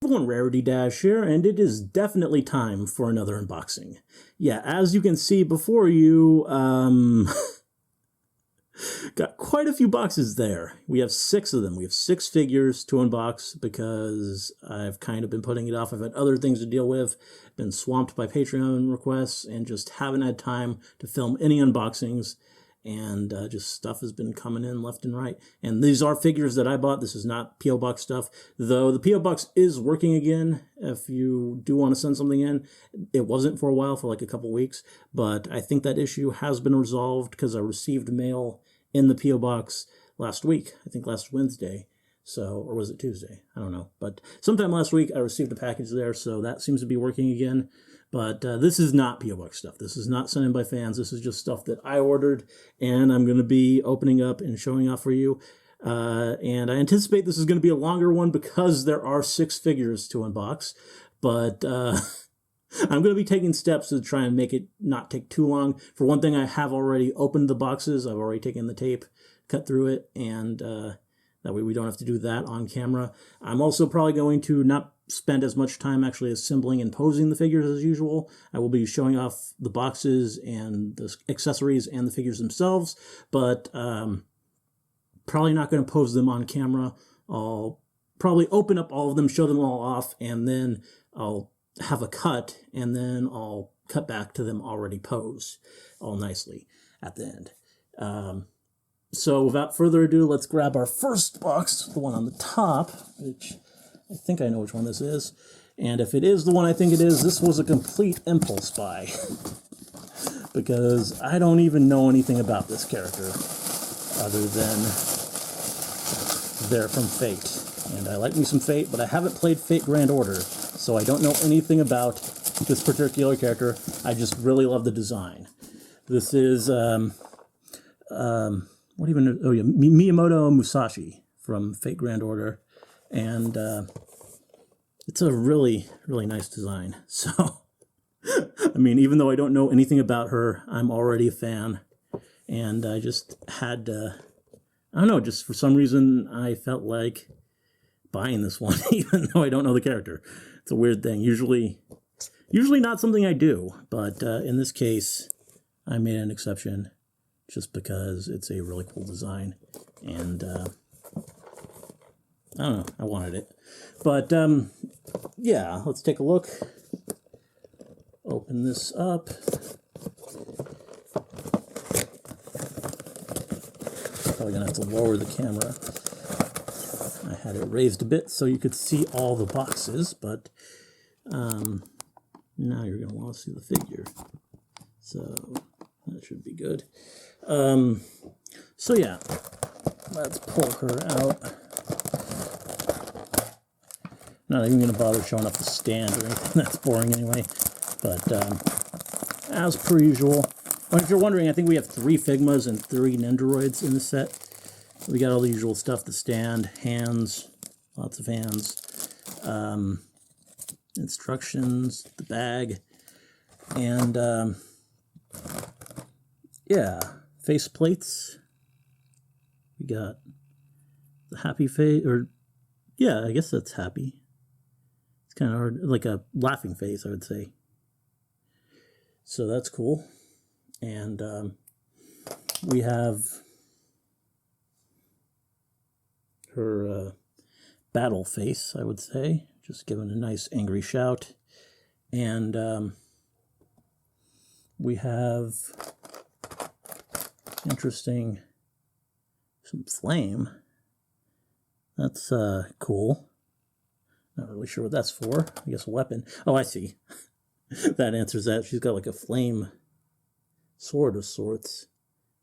Everyone, Rarity Dash here, and it is definitely time for another unboxing. Yeah, as you can see before you, got quite a few boxes there. We have 6 of them. We have 6 figures to unbox because I've kind of been putting it off. I've had other things to deal with, been swamped by Patreon requests, and just haven't had time to film any unboxings. And just stuff has been coming in left and right. And these are figures that I bought. This is not P.O. Box stuff. Though the P.O. Box is working again. If you do want to send something in, it wasn't for a while, for like a couple weeks. But I think that issue has been resolved because I received mail in the P.O. Box last week. I think last Wednesday. So, or was it Tuesday? I don't know. But sometime last week I received a package there. So that seems to be working again. But this is not P.O. Box stuff. This is not sent in by fans. This is just stuff that I ordered, and I'm going to be opening up and showing off for you. And I anticipate this is going to be a longer one because there are 6 figures to unbox. But I'm going to be taking steps to try and make it not take too long. For one thing, I have already opened the boxes. I've already taken the tape, cut through it, and that way we don't have to do that on camera. I'm also probably going to not spend as much time actually assembling and posing the figures as usual. I will be showing off the boxes and the accessories and the figures themselves, but probably not going to pose them on camera. I'll probably open up all of them, show them all off, and then I'll have a cut, and then I'll cut back to them already posed all nicely at the end. So without further ado, let's grab our first box, the one on the top, which I think I know which one this is. And if it is the one I think it is, this was a complete impulse buy. Because I don't even know anything about this character other than they're from Fate. And I like me some Fate, but I haven't played Fate Grand Order, so I don't know anything about this particular character. I just really love the design. This is, Miyamoto Musashi from Fate Grand Order. And it's a really, really nice design. So, I mean, even though I don't know anything about her, I'm already a fan. And I just had to, I don't know, just for some reason, I felt like buying this one, even though I don't know the character. It's a weird thing. Usually not something I do. But in this case, I made an exception just because it's a really cool design. And I don't know, I wanted it. But, yeah, let's take a look. Open this up. Probably gonna have to lower the camera. I had it raised a bit so you could see all the boxes, but now you're gonna want to see the figure. So that should be good. So yeah, let's pull her out. Not even going to bother showing off the stand or anything. That's boring anyway. But as per usual, well, if you're wondering, I think we have 3 Figmas and 3 Nendoroids in the set. We got all the usual stuff, the stand, hands, lots of hands, instructions, the bag, and yeah, face plates. We got the happy face, or yeah, I guess that's happy. Kind of hard, like a laughing face, I would say. So that's cool. And we have her battle face, I would say, just giving a nice angry shout. And we have interesting, some flame. That's cool. Not really sure what that's for. I guess a weapon. Oh, I see. That answers that. She's got like a flame sword of sorts.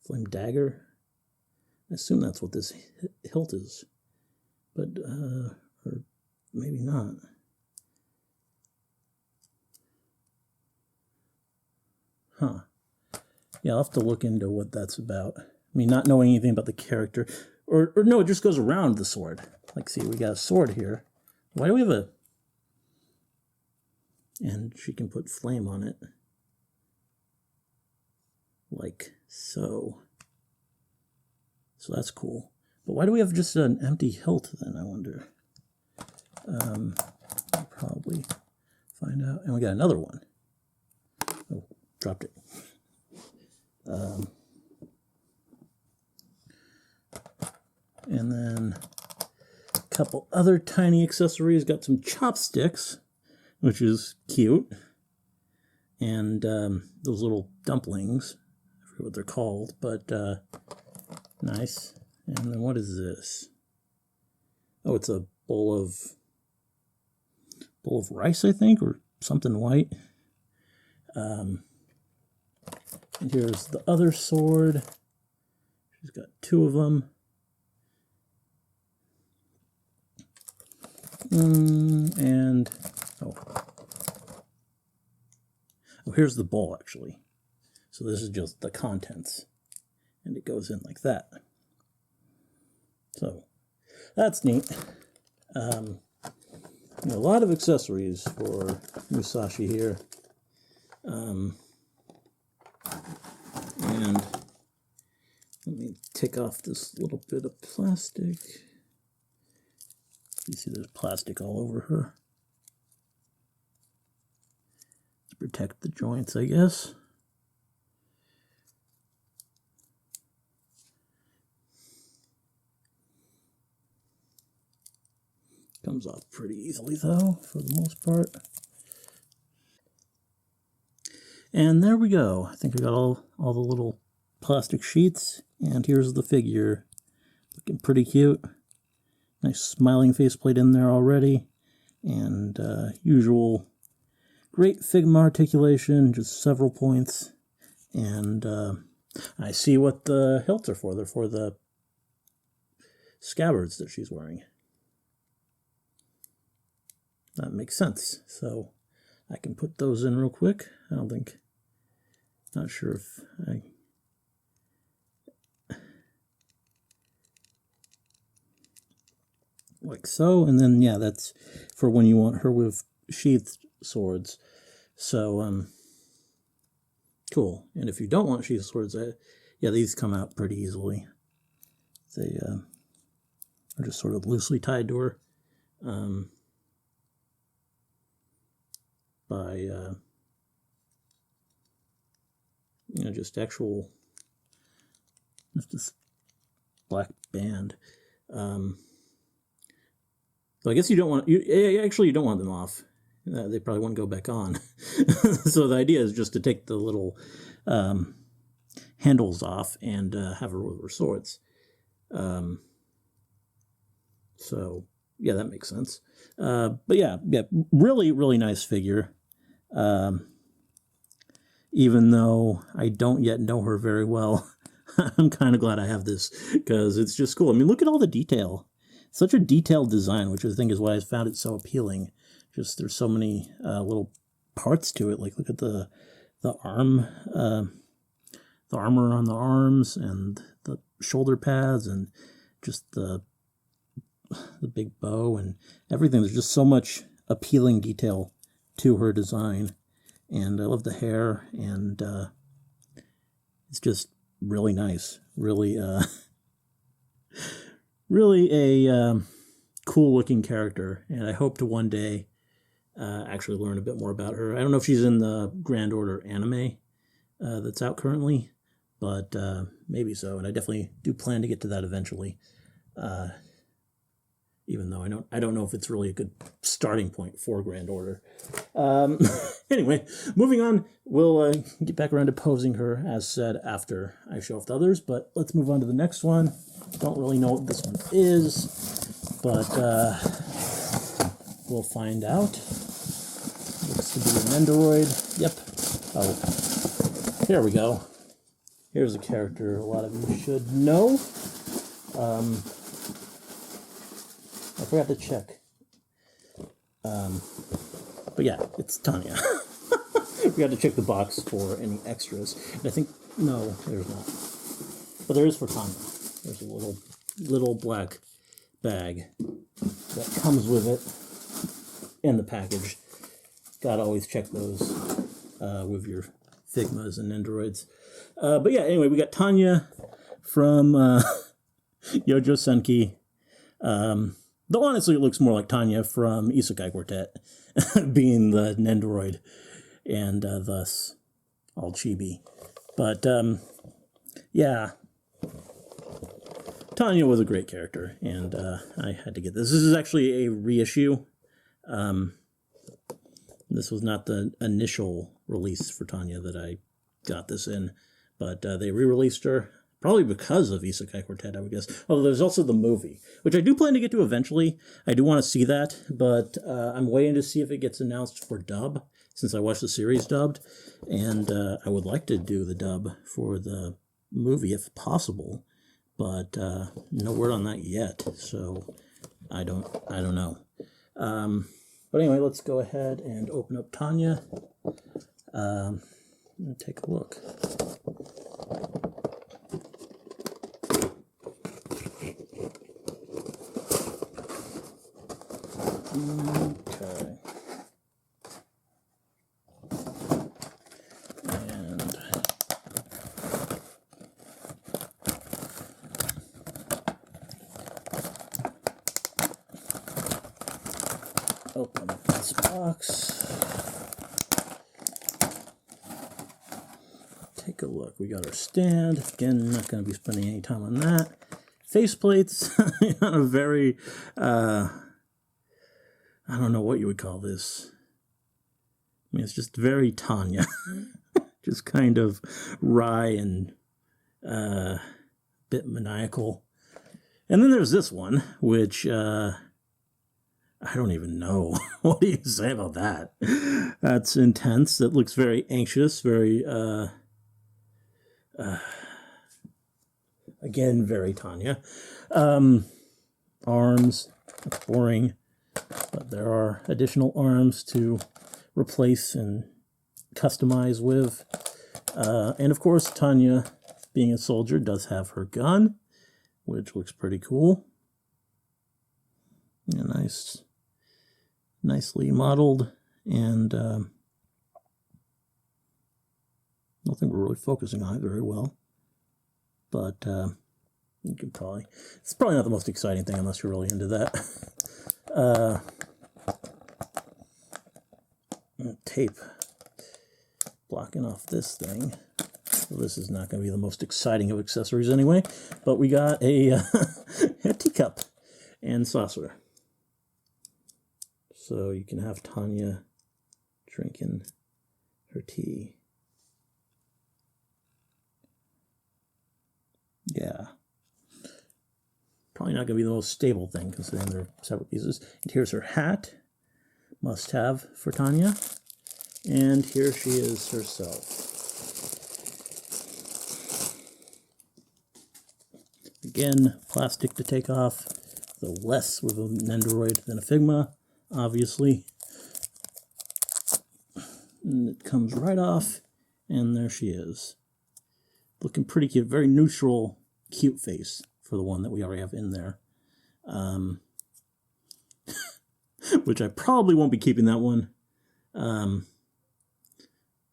Flame dagger. I assume that's what this hilt is. But, or maybe not. Huh. Yeah, I'll have to look into what that's about. I mean, not knowing anything about the character. Or no, it just goes around the sword. Like, see, we got a sword here. Why do we have a... And she can put flame on it. Like so. So that's cool. But why do we have just an empty hilt then, I wonder? probably find out. And we got another one. Oh, dropped it. And then a couple other tiny accessories. Got some chopsticks, which is cute. And those little dumplings. I forget what they're called, but nice. And then what is this? Oh, it's a bowl of rice, I think, or something white. And here's the other sword. She's got two of them. And oh, here's the bowl actually. So this is just the contents, and it goes in like that. So that's neat. A lot of accessories for Musashi here. And let me take off this little bit of plastic. You see there's plastic all over her. To protect the joints, I guess. Comes off pretty easily though, for the most part. And there we go. I think I got all the little plastic sheets, and here's the figure. Looking pretty cute. Nice smiling faceplate in there already, and usual great Figma articulation, just several points. And I see what the hilts are for. They're for the scabbards that she's wearing. That makes sense. So I can put those in real quick. Not sure if I... Like so, and then yeah, that's for when you want her with sheathed swords. So cool. And if you don't want sheathed swords, yeah, these come out pretty easily. They are just sort of loosely tied to her by just this black band. So I guess you don't want you don't want them off. They probably won't go back on. So the idea is just to take the little handles off and have her with her swords. So yeah, that makes sense. But yeah, really, really nice figure. Even though I don't yet know her very well, I'm kind of glad I have this because it's just cool. I mean, look at all the detail. Such a detailed design, which I think is why I found it so appealing. Just there's so many little parts to it. Like look at the arm, the armor on the arms, and the shoulder pads, and just the big bow and everything. There's just so much appealing detail to her design, and I love the hair, and it's just really nice. Really. Really a cool looking character, and I hope to one day actually learn a bit more about her. I don't know if she's in the Grand Order anime that's out currently, but maybe so, and I definitely do plan to get to that eventually, even though I don't know if it's really a good starting point for Grand Order. Anyway, moving on, we'll get back around to posing her, as said, after I show off the others, but let's move on to the next one. Don't really know what this one is, but we'll find out. Looks to be a Nendoroid. Yep. Oh, here we go. Here's a character a lot of you should know. I forgot to check. But yeah, it's Tanya. We got to check the box for any extras. And I think, no, there's not. But there is for Tanya. There's a little black bag that comes with it in the package. Gotta always check those with your Figmas and Nendoroids. But yeah, anyway, we got Tanya from Yojo Senki. Though honestly, it looks more like Tanya from Isekai Quartet, being the Nendoroid, and thus all chibi. But yeah, Tanya was a great character, and I had to get this. This is actually a reissue. This was not the initial release for Tanya that I got this in, but they re-released her, probably because of Isekai Quartet, I would guess. Although there's also the movie, which I do plan to get to eventually. I do want to see that, but I'm waiting to see if it gets announced for dub, since I watched the series dubbed, and I would like to do the dub for the movie if possible, but no word on that yet, so I don't know. But anyway, let's go ahead and open up Tanya and take a look. Okay. And open this box. Take a look. We got our stand. Again, not going to be spending any time on that. Faceplates on a very, I don't know what you would call this. I mean, it's just very Tanya. Just kind of wry and a bit maniacal. And then there's this one, which I don't even know. What do you say about that? That's intense. It looks very anxious, very, again, very Tanya. Arms, that's boring. But there are additional arms to replace and customize with. And of course, Tanya, being a soldier, does have her gun, which looks pretty cool. Yeah, nicely modeled, and I don't think we're really focusing on it very well. But you can probably, it's probably not the most exciting thing unless you're really into that. Tape blocking off this thing. So this is not going to be the most exciting of accessories anyway, but we got a teacup and saucer. So you can have Tanya drinking her tea. Yeah. Probably not going to be the most stable thing considering they're separate pieces. And here's her hat. Must have for Tanya. And here she is herself. Again, plastic to take off. The less with a Nendoroid than a Figma, obviously. And it comes right off. And there she is. Looking pretty cute. Very neutral, cute face for the one that we already have in there. Which I probably won't be keeping that one. I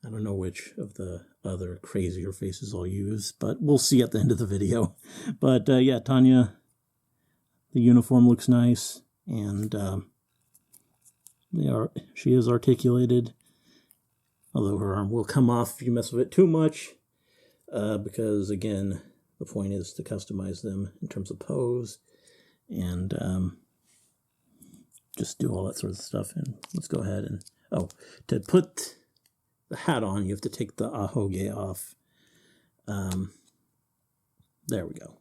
don't know which of the other crazier faces I'll use, but we'll see at the end of the video. But yeah, Tanya, the uniform looks nice, and she is articulated, although her arm will come off if you mess with it too much, because again, the point is to customize them in terms of pose, and just do all that sort of stuff. And let's go ahead and, to put the hat on, you have to take the ahoge off. There we go.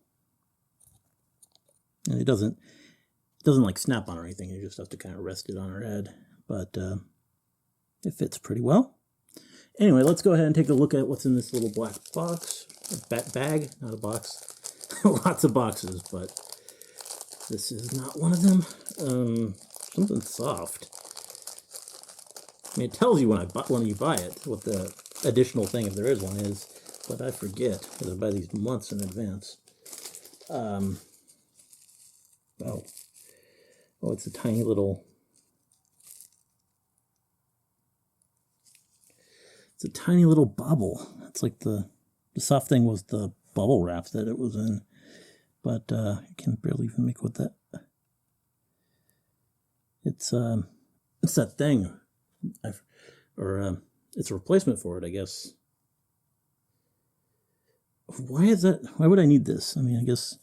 And it doesn't like snap on or anything. You just have to kind of rest it on her head, but it fits pretty well. Anyway, let's go ahead and take a look at what's in this little black box, bag, not a box. Lots of boxes, but this is not one of them. Something soft. I mean, it tells you when you buy it what the additional thing, if there is one, is, but I forget because I buy these months in advance. Oh, it's a tiny little. It's a tiny little bubble. It's like the soft thing was the bubble wrap that it was in, but I can barely even make what that. It's that thing, it's a replacement for it, I guess. Why is that? Why would I need this? I mean, I guess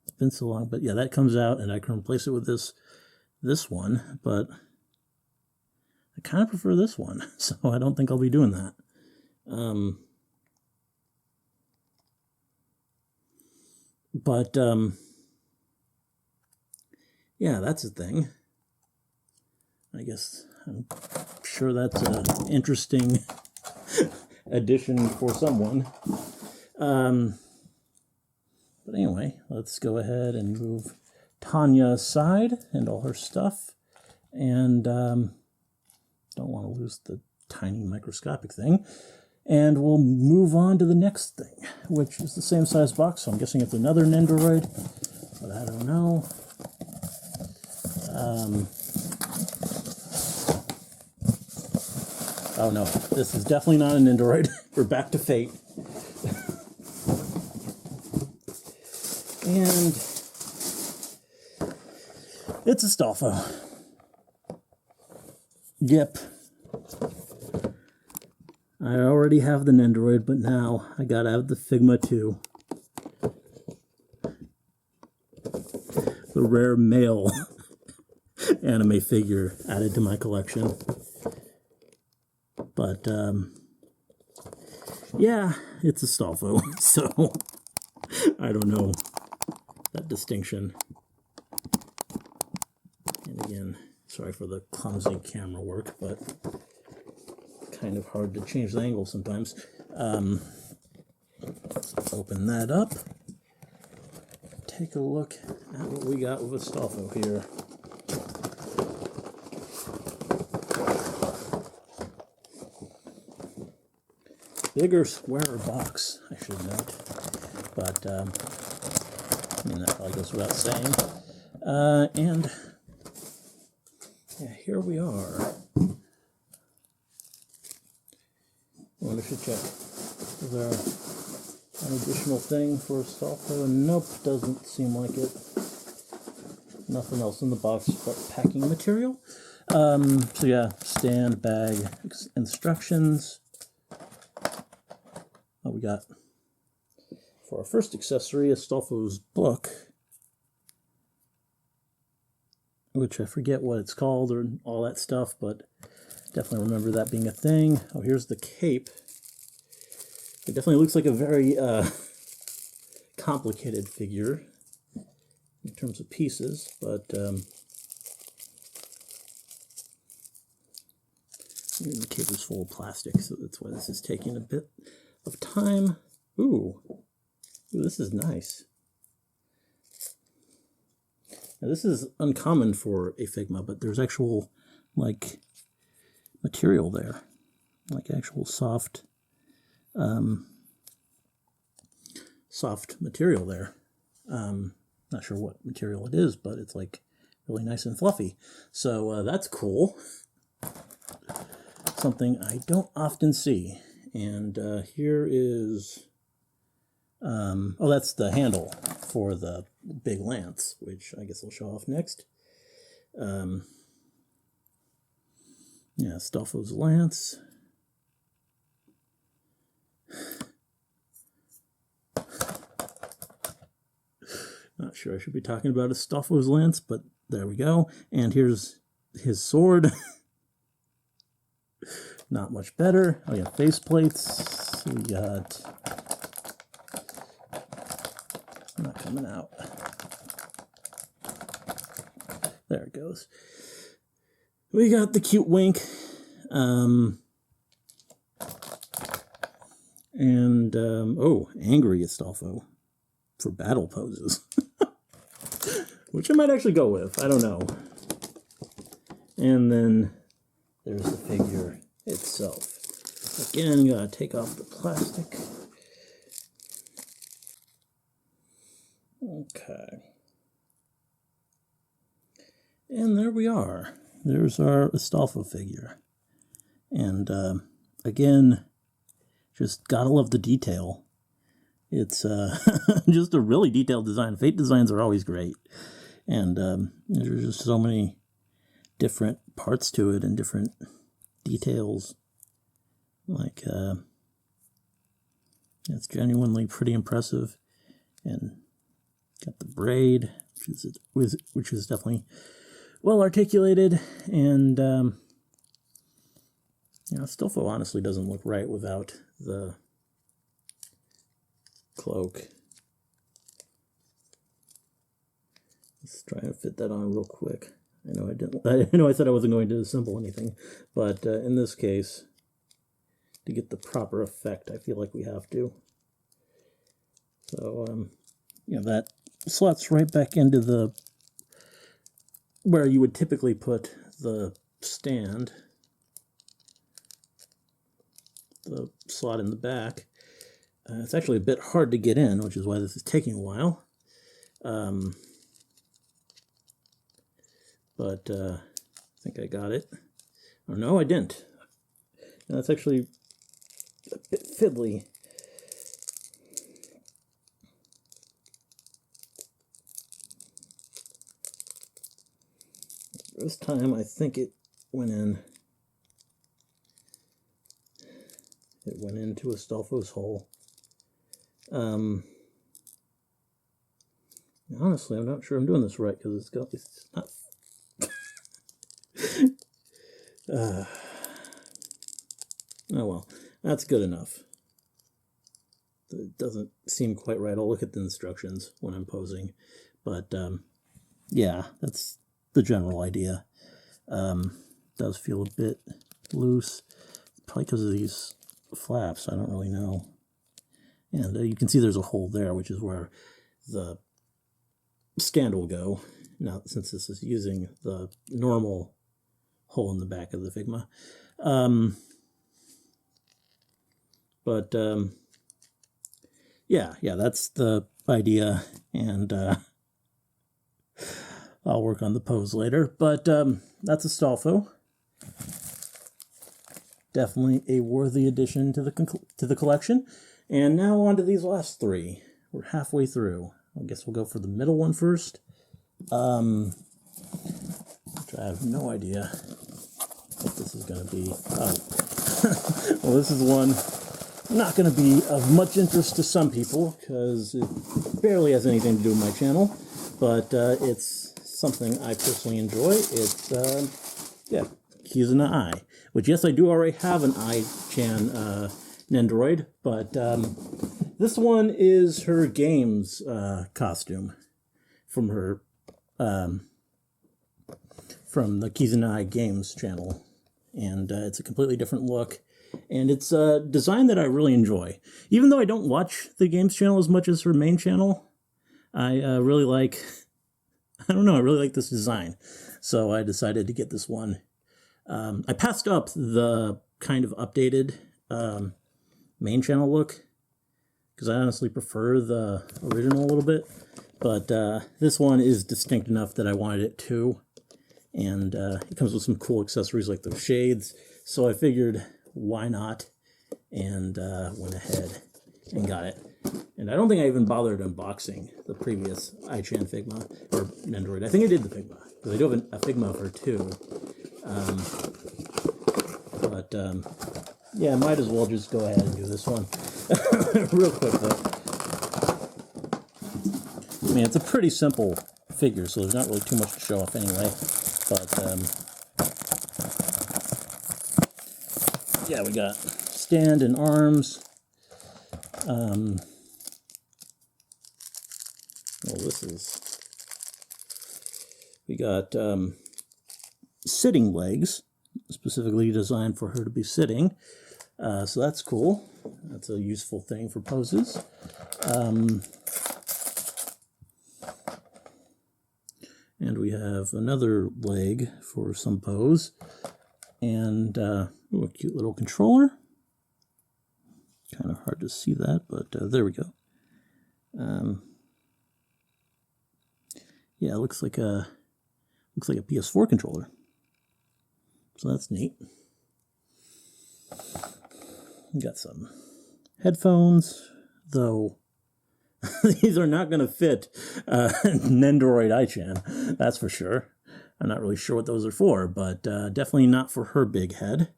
it's been so long, but yeah, that comes out, and I can replace it with this one, but I kind of prefer this one, so I don't think I'll be doing that. Yeah, that's a thing. I guess I'm sure that's an interesting addition for someone. But anyway, let's go ahead and move Tanya aside and all her stuff. And don't want to lose the tiny microscopic thing. And we'll move on to the next thing, which is the same size box. So I'm guessing it's another Nendoroid, but I don't know. Oh no, this is definitely not a Nendoroid. We're back to Fate. And it's Astolfo. Yep. I already have the Nendoroid, but now I gotta have the Figma too. The rare male anime figure added to my collection. But, yeah, it's Astolfo, so I don't know that distinction. And again, sorry for the clumsy camera work, but kind of hard to change the angle sometimes. Let's open that up. Take a look at what we got with Astolfo here. Bigger, squarer box, I should note. But, I mean, that probably goes without saying. And, yeah, here we are. I wonder if I should check. Is there an additional thing for Astolfo? Nope, doesn't seem like it. Nothing else in the box but packing material. So yeah, stand, bag, instructions. Oh, we got, for our first accessory, Astolfo's book, which I forget what it's called or all that stuff, but definitely remember that being a thing. Oh, here's the cape. It definitely looks like a very complicated figure in terms of pieces, but the cape is full of plastic, so that's why this is taking a bit of time. Ooh, this is nice. Now, this is uncommon for a Figma, but there's actual, like, material there. Like actual soft material there. Not sure what material it is, but it's like really nice and fluffy. So that's cool. Something I don't often see. And here is, oh, that's the handle for the big lance, which I guess I'll show off next. Yeah, Astolfo's lance. Not sure I should be talking about Astolfo's lance, but there we go. And here's his sword. Not much better. Oh yeah, face plates. We got, not coming out. There it goes. We got the cute wink. Oh, angry Astolfo for battle poses. Which I might actually go with. I don't know. And then there's the figure itself. Again, you gotta take off the plastic. Okay. And there we are. There's our Astolfo figure. And again, just gotta love the detail. It's just a really detailed design. Fate designs are always great. And there's just so many different parts to it and different details. Like, it's genuinely pretty impressive. And got the braid, which is definitely well articulated. And, Astolfo honestly doesn't look right without the cloak. Let's try and fit that on real quick. I know I said I wasn't going to assemble anything, but in this case, to get the proper effect, I feel like we have to. So, that slots right back into where you would typically put the stand, the slot in the back. It's actually a bit hard to get in, which is why this is taking a while. But I think I got it. Oh, no, I didn't. That's actually a bit fiddly. This time I think it went in. It went into Astolfo's hole. Honestly, I'm not sure I'm doing this right because it's not. Oh well, that's good enough. It doesn't seem quite right. I'll look at the instructions when I'm posing, but yeah, that's the general idea. Does feel a bit loose, probably because of these flaps. I don't really know. And you can see there's a hole there, which is where the stand will go. Now, since this is using the normal hole in the back of the Figma. Yeah, that's the idea, and I'll work on the pose later. But that's Astolfo. Definitely a worthy addition to the collection. And now on to these last three. We're halfway through. I guess we'll go for the middle one first. Which I have no idea what this is going to be. Oh, well, this is one not going to be of much interest to some people because it barely has anything to do with my channel, but it's something I personally enjoy. It's, Kizuna Ai, which, yes, I do already have an Ai-chan Nendoroid, but this one is her games costume from her from the Kizuna Ai Games channel, and it's a completely different look, and it's a design that I really enjoy. Even though I don't watch the games channel as much as her main channel, I really like, I really like this design, so I decided to get this one. I passed up the kind of updated main channel look, because I honestly prefer the original a little bit, but this one is distinct enough that I wanted it too. And it comes with some cool accessories like those shades. So I figured, why not? And went ahead and got it. And I don't think I even bothered unboxing the previous Ai-chan Figma, or Nendoroid. I think I did the Figma, because I do have a Figma of her too. Yeah, might as well just go ahead and do this one. Real quick though. I mean, it's a pretty simple figure, so there's not really too much to show off anyway. But, yeah, we got stand and arms. Well, we got sitting legs, specifically designed for her to be sitting. So that's cool. That's a useful thing for poses. And we have another leg for some pose. And a cute little controller. Kind of hard to see that, but there we go. Yeah, it looks like a PS4 controller. So that's neat. We got some headphones, though These are not going to fit Nendoroid Ai-chan, that's for sure. I'm not really sure what those are for, but definitely not for her big head.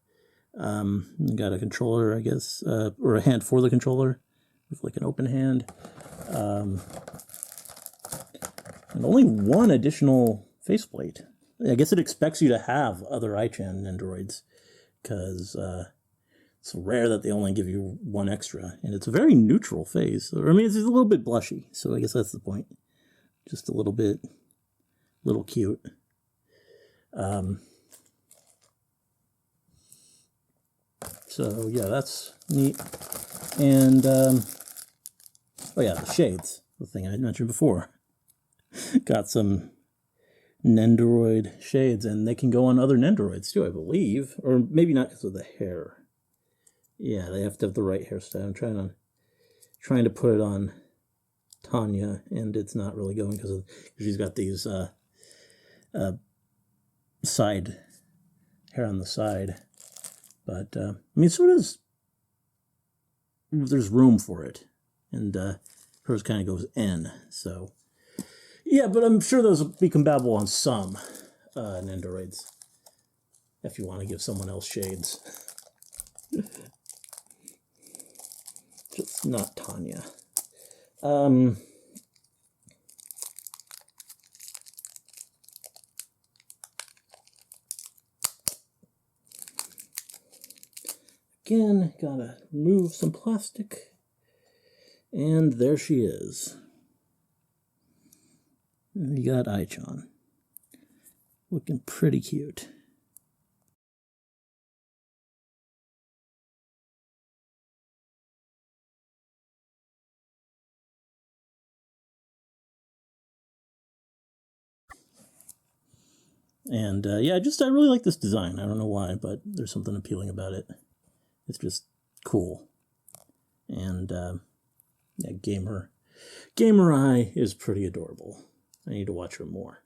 Got a controller, I guess, or a hand for the controller with like an open hand. And only one additional faceplate. I guess it expects you to have other Ai-chan Nendoroids, because it's rare that they only give you one extra. And it's a very neutral face. I mean, it's a little bit blushy, so I guess that's the point. Just a little bit, little cute. So yeah, that's neat. And oh yeah, the shades, the thing I mentioned before. Got some Nendoroid shades, and they can go on other Nendoroids too, I believe, or maybe not because of the hair. Yeah, they have to have the right hairstyle. I'm trying to put it on Tanya, and it's not really going because she's got these side hair on the side. But I mean, so does. There's room for it, and hers kind of goes in. So yeah, but I'm sure those will be compatible on some Nendoroids if you want to give someone else shades. Just not Tanya. Again, gotta remove some plastic. And there she is. You got Ai-chan. Looking pretty cute. And yeah, I really like this design. I don't know why, but there's something appealing about it. It's just cool. And yeah, Gamer Ai is pretty adorable. I need to watch her more.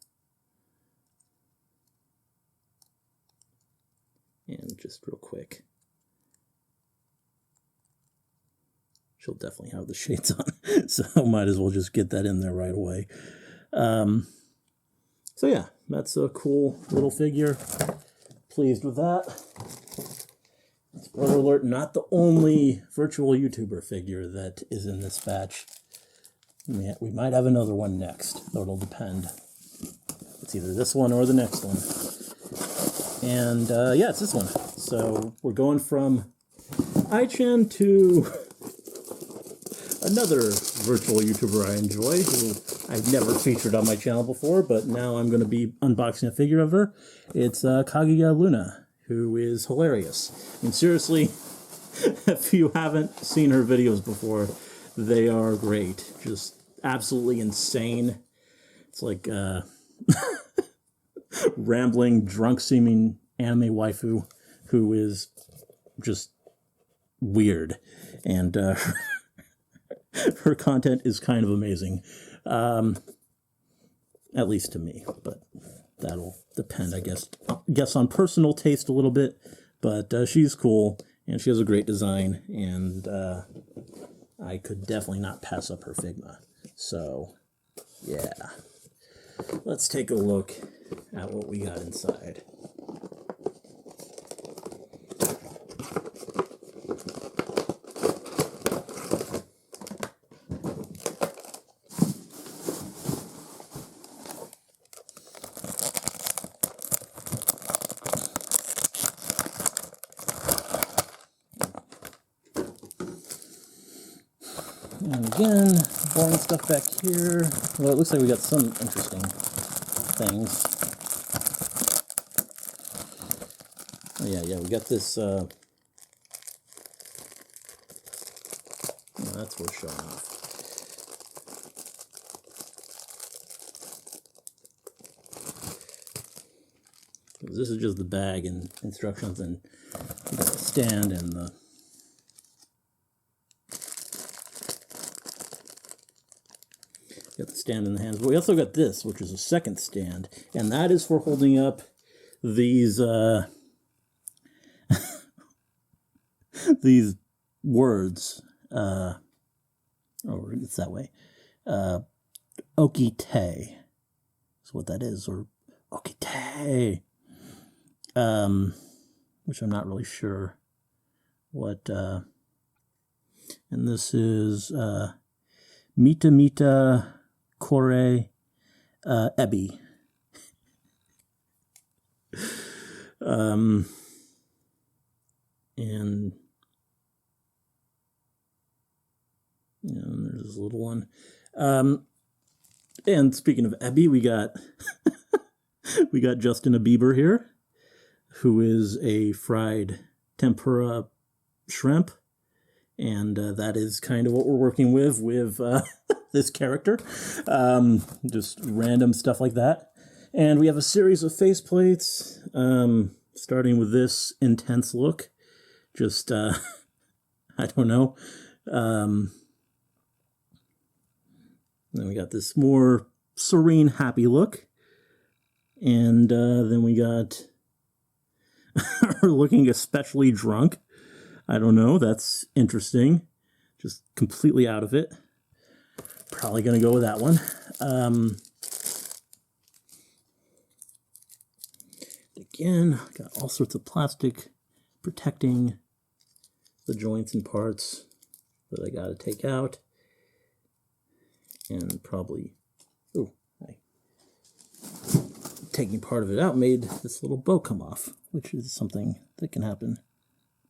And just real quick, she'll definitely have the shades on, so might as well just get that in there right away. So yeah, that's a cool little figure. Pleased with that. Spoiler alert, not the only virtual YouTuber figure that is in this batch. We might have another one next, though it'll depend. It's either this one or the next one. And yeah, it's this one. So we're going from Ai-chan to another virtual YouTuber I enjoy, who I've never featured on my channel before, but now I'm going to be unboxing a figure of her. It's Kaguya Luna, who is hilarious. I mean, seriously, if you haven't seen her videos before, they are great. Just absolutely insane. It's like rambling, drunk-seeming anime waifu who is just weird. And her content is kind of amazing. At least to me, but that'll depend, I guess on personal taste a little bit. But she's cool, and she has a great design, and I could definitely not pass up her Figma. So, yeah. Let's take a look at what we got inside. And again, boring stuff back here. Well, it looks like we got some interesting things. Oh yeah, we got this, that's worth showing off. This is just the bag and instructions, and you got the stand and the stand in the hands. But we also got this, which is a second stand, and that is for holding up these these words. Oh, it's that way. Okite is what that is, or Okite. Which I'm not really sure what, and this is, Mita Mita Kore, Ebi. And there's this little one. And speaking of Ebi, we got we got Justin Bieber here, who is a fried tempura shrimp, and that is kind of what we're working with this character. Just random stuff like that. And we have a series of faceplates, starting with this intense look. Just, I don't know. Then we got this more serene, happy look. And then we got her looking especially drunk. I don't know. That's interesting. Just completely out of it. Probably going to go with that one. Again, got all sorts of plastic protecting the joints and parts that I got to take out. And probably, taking part of it out made this little bow come off, which is something that can happen.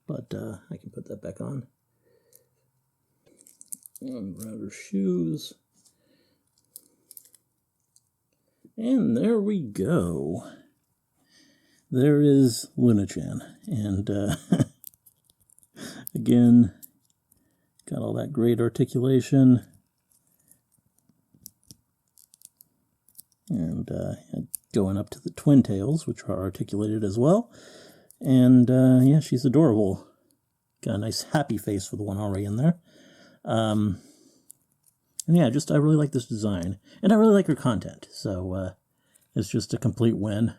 But I can put that back on. And around her shoes. And there we go. There is Luna-chan. And again, got all that great articulation. And going up to the twin tails, which are articulated as well. And yeah, she's adorable. Got a nice happy face for the one already in there. And yeah, I really like this design. And I really like her content. So it's just a complete win.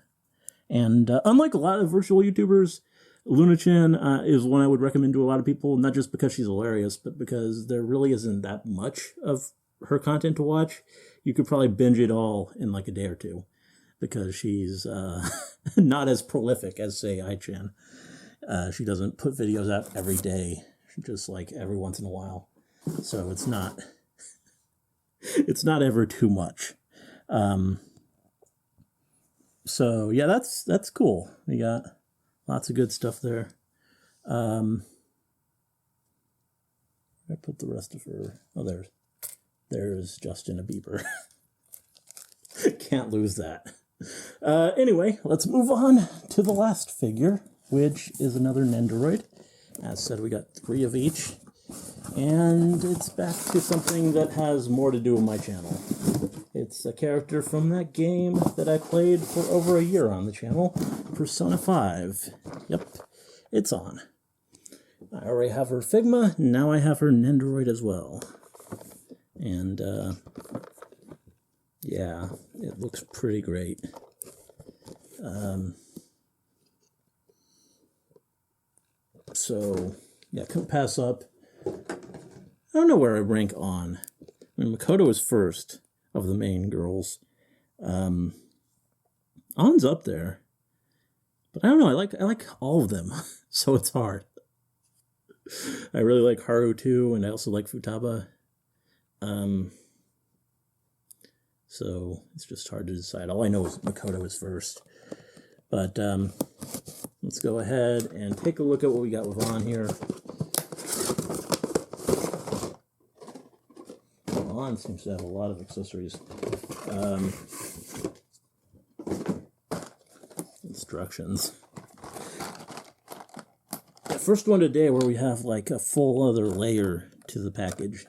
And unlike a lot of virtual YouTubers, Luna-chan is one I would recommend to a lot of people, not just because she's hilarious, but because there really isn't that much of her content to watch. You could probably binge it all in like a day or two, because she's not as prolific as, say, Ai-chan. She doesn't put videos out every day, just like every once in a while. So it's not ever too much. So yeah, that's cool. We got lots of good stuff there. I put the rest of her. Oh, there's Justin Bieber. Can't lose that. Anyway, let's move on to the last figure, which is another Nendoroid. As said, we got 3 of each. And it's back to something that has more to do with my channel. It's a character from that game that I played for over a year on the channel, Persona 5. Yep, it's on. I already have her Figma, now I have her Nendoroid as well. And, yeah, it looks pretty great. So, yeah, couldn't pass up. I don't know where I rank on. I mean, Makoto is first of the main girls. Ann's up there. But I don't know, I like all of them, so it's hard. I really like Haru too, and I also like Futaba. So it's just hard to decide. All I know is Makoto is first. But let's go ahead and take a look at what we got with Ann here. Ann seems to have a lot of accessories. Instructions. The first one today where we have like a full other layer to the package.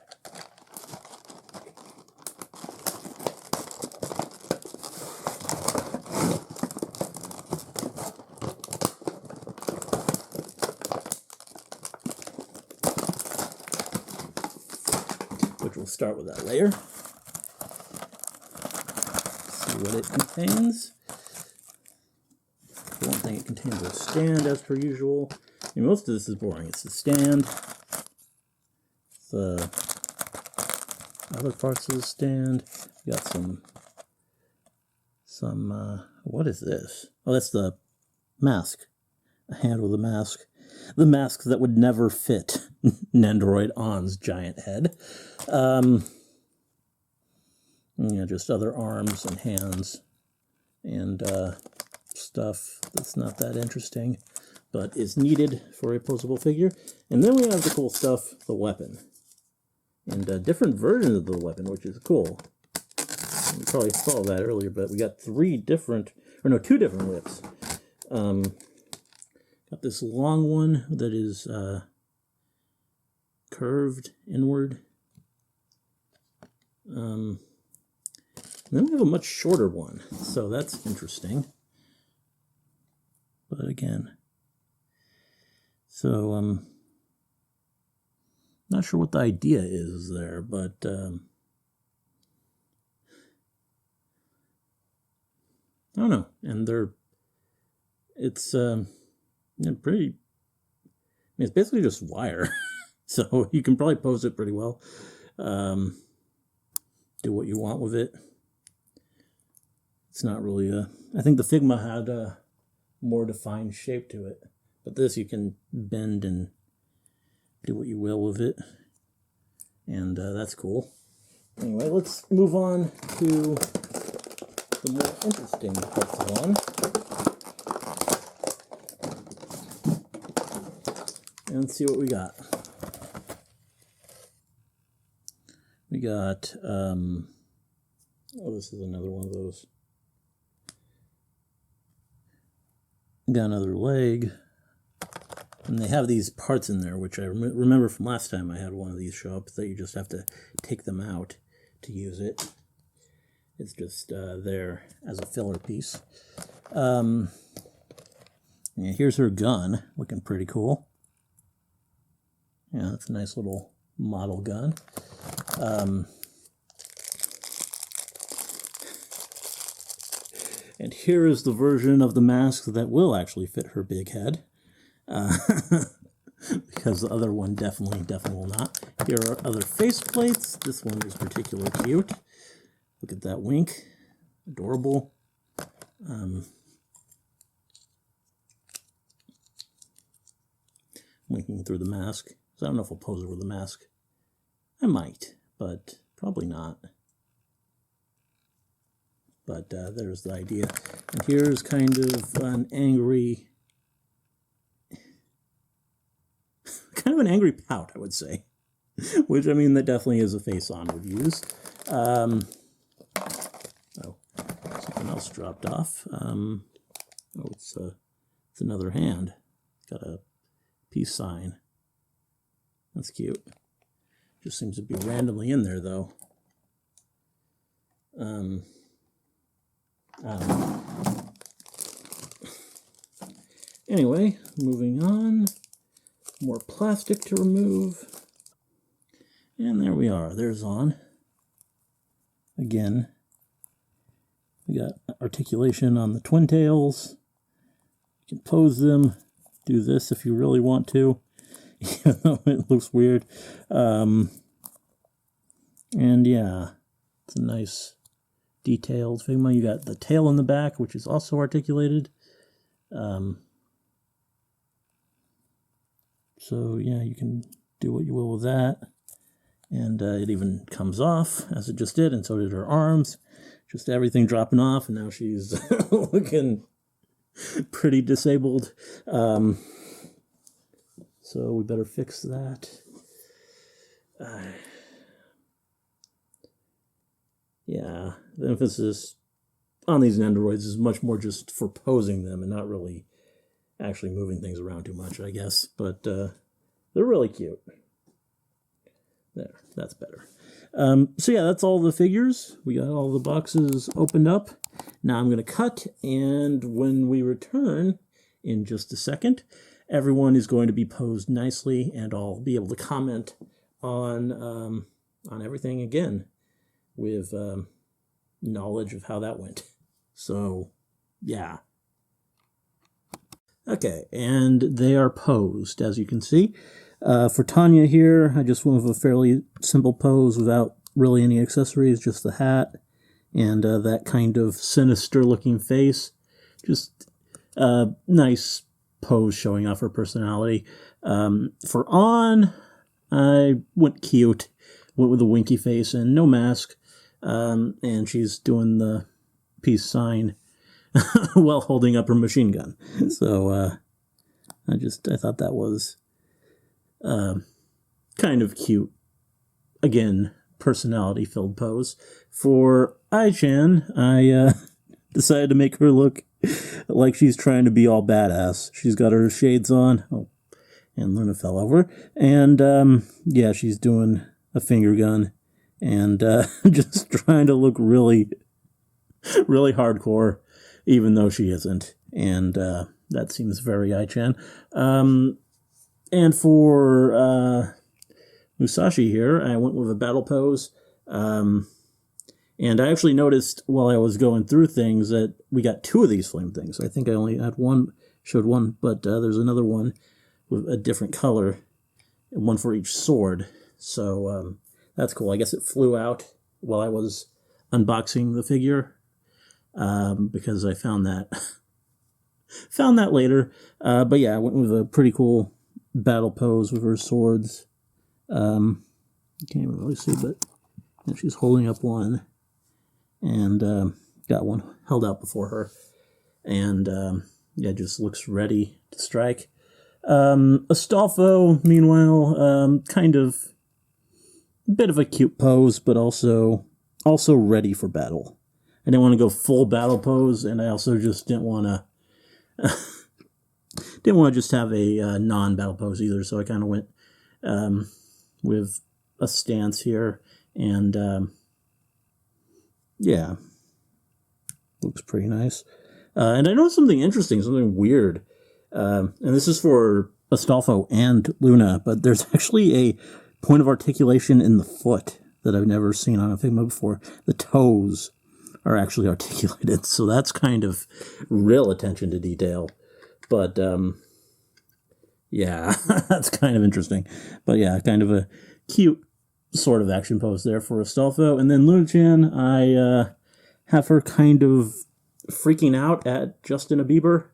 Which we'll start with that layer. See what it contains. I don't think it contains a stand as per usual. I mean, most of this is boring. It's the stand, the other parts of the stand. We got some what is this? Oh, that's the mask. A hand with a mask. The mask that would never fit Nendoroid Ann's giant head. Just other arms and hands and stuff that's not that interesting, but is needed for a posable figure. And then we have the cool stuff, the weapon. And different versions of the weapon, which is cool. You probably saw that earlier, but we got two different whips. Got this long one that is curved inward. Then we have a much shorter one, so that's interesting. But again, so not sure what the idea is there, but I don't know. And it's pretty. It's basically just wire, so you can probably pose it pretty well. Do what you want with it. It's not really I think the Figma had a more defined shape to it, but this you can bend and do what you will with it, and that's cool. Anyway, let's move on to the more interesting parts of the one. And let's see what we got. We got, oh, this is another one of those. Got another leg. And they have these parts in there, which I remember from last time I had one of these show up, that you just have to take them out to use it. It's just there as a filler piece. Yeah, here's her gun, looking pretty cool. Yeah, that's a nice little model gun. And here is the version of the mask that will actually fit her big head. Because the other one definitely will not. Here are other face plates. This one is particularly cute. Look at that wink. Adorable. Winking through the mask. So I don't know if I'll pose it with the mask. I might, but probably not. But there's the idea. And here's kind of an angry... kind of an angry pout, I would say. Which, I mean, that definitely is a face-on would use. Oh, something else dropped off. Oh, it's another hand. It's got a peace sign. That's cute. Just seems to be randomly in there, though. I don't know. Anyway, moving on. More plastic to remove. And there we are. There's on. Again, we got articulation on the twin tails. You can pose them. Do this if you really want to. Even though it looks weird. And yeah, it's a nice detailed Figma. You got the tail in the back, which is also articulated. So yeah, you can do what you will with that. And it even comes off, as it just did, and so did her arms. Just everything dropping off, and now she's looking pretty disabled. So we better fix that. Yeah, the emphasis on these Nendoroids is much more just for posing them and not really actually moving things around too much, I guess. But they're really cute. There, that's better. So yeah, that's all the figures. We got all the boxes opened up. Now I'm going to cut, and when we return in just a second, everyone is going to be posed nicely, and I'll be able to comment on everything again with knowledge of how that went. So, yeah. Okay, and they are posed, as you can see. For Tanya here, I just went with a fairly simple pose without really any accessories, just the hat and that kind of sinister-looking face. Just nice pose showing off her personality. For Ann, I went cute. Went with a winky face and no mask. And she's doing the peace sign while holding up her machine gun. So I thought that was kind of cute. Again, personality-filled pose. For Ai-chan, I decided to make her look like she's trying to be all badass. She's got her shades on. Oh, and Luna fell over. And, yeah, she's doing a finger gun. And just trying to look really, really hardcore, even though she isn't. And that seems very Ai-chan. And for Musashi here, I went with a battle pose. And I actually noticed while I was going through things that we got 2 of these flame things. I think I only had showed one, but there's another one with a different color, and one for each sword. So that's cool. I guess it flew out while I was unboxing the figure, because I found that later. But yeah, I went with a pretty cool battle pose with her swords. You can't even really see, but she's holding up one. And got one held out before her. And yeah, just looks ready to strike. Astolfo, meanwhile, kind of a bit of a cute pose, but also ready for battle. I didn't want to go full battle pose, and I also just didn't want to just have a non-battle pose either. So I kind of went with a stance here, and yeah, looks pretty nice. And I noticed something interesting, something weird. And this is for Astolfo and Luna, but there's actually a point of articulation in the foot that I've never seen on a Figma before. The toes are actually articulated, so that's kind of real attention to detail. But yeah, that's kind of interesting. But yeah, kind of a cute sort of action pose there for Astolfo. And then Luna-chan, I have her kind of freaking out at Justin Bieber.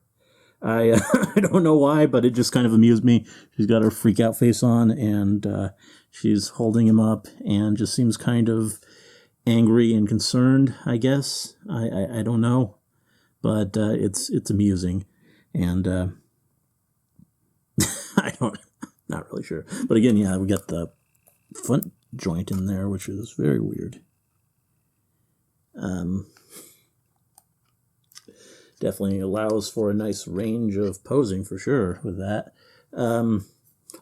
I don't know why, but it just kind of amused me. She's got her freak out face on, and she's holding him up and just seems kind of angry and concerned, I guess. I don't know, but it's amusing. And not really sure. But again, yeah, we got the front joint in there, which is very weird. Definitely allows for a nice range of posing for sure with that.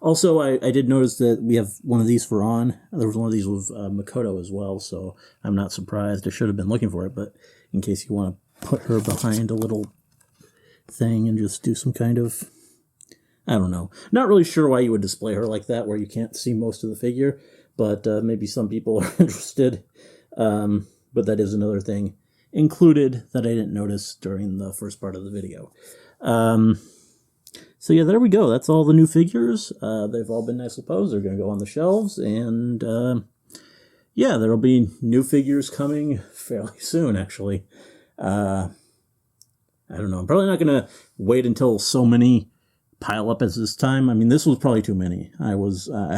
Also, I did notice that we have one of these for Ann. There was one of these with Makoto as well, so I'm not surprised. I should have been looking for it, but in case you want to put her behind a little thing and just do some kind of, I don't know. Not really sure why you would display her like that where you can't see most of the figure, but maybe some people are interested. But that is another thing included that I didn't notice during the first part of the video. So yeah, there we go. That's all the new figures. They've all been nicely posed. They're going to go on the shelves, and yeah, there'll be new figures coming fairly soon, actually. I don't know. I'm probably not going to wait until so many pile up as this time. I mean, this was probably too many. I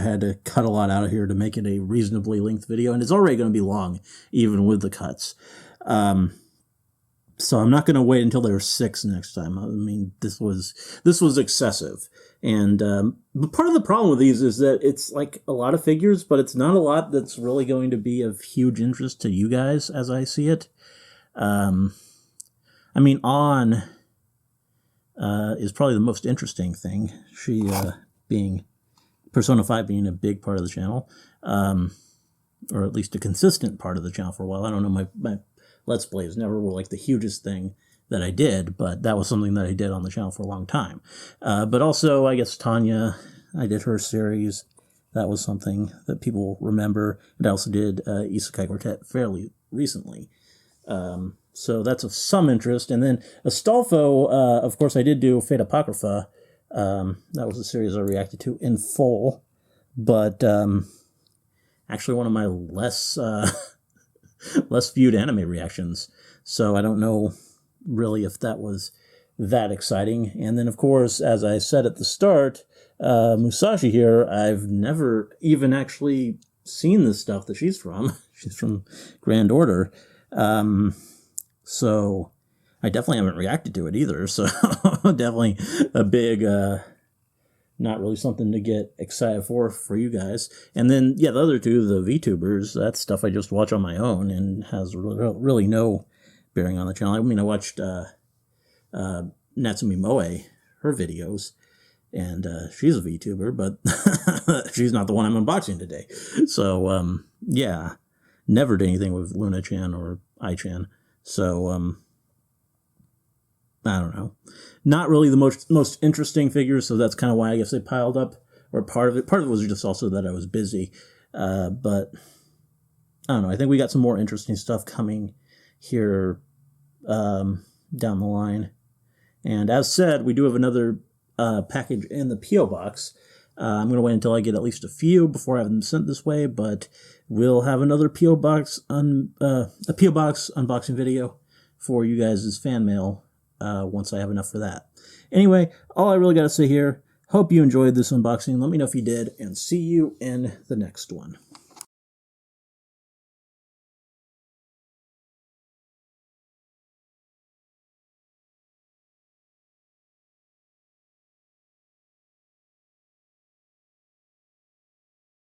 had to cut a lot out of here to make it a reasonably length video, and it's already going to be long, even with the cuts. So I'm not going to wait until there's 6 next time. I mean, this was excessive. And but part of the problem with these is that it's like a lot of figures, but it's not a lot that's really going to be of huge interest to you guys as I see it. I mean, Ann is probably the most interesting thing. She being Persona 5 being a big part of the channel, or at least a consistent part of the channel for a while. I don't know, my Let's Plays never were like the hugest thing that I did, but that was something that I did on the channel for a long time. But also, I guess Tanya, I did her series. That was something that people remember. And I also did Isekai Quartet fairly recently. So that's of some interest. And then Astolfo, of course, I did do Fate Apocrypha. That was a series I reacted to in full. But actually one of my less less viewed anime reactions. So I don't know really if that was that exciting. And then, of course, as I said at the start, Musashi here, I've never even actually seen the stuff that she's from. She's from Grand Order. So I definitely haven't reacted to it either. So definitely a big, not really something to get excited for you guys. And then, yeah, the other two, the VTubers, that's stuff I just watch on my own and has really no bearing on the channel. I mean, I watched Natsumi Moe, her videos, and she's a VTuber, but she's not the one I'm unboxing today. So, yeah, never did anything with Luna-chan or Ai-chan. So, I don't know. Not really the most interesting figures, so that's kind of why I guess they piled up, or part of it was just also that I was busy. But, I don't know. I think we got some more interesting stuff coming here down the line. And as said, we do have another package in the P.O. box. I'm going to wait until I get at least a few before I have them sent this way, but we'll have another P.O. box a P.O. box unboxing video for you guys' fan mail once I have enough for that. Anyway, all I really got to say here, hope you enjoyed this unboxing. Let me know if you did, and see you in the next one.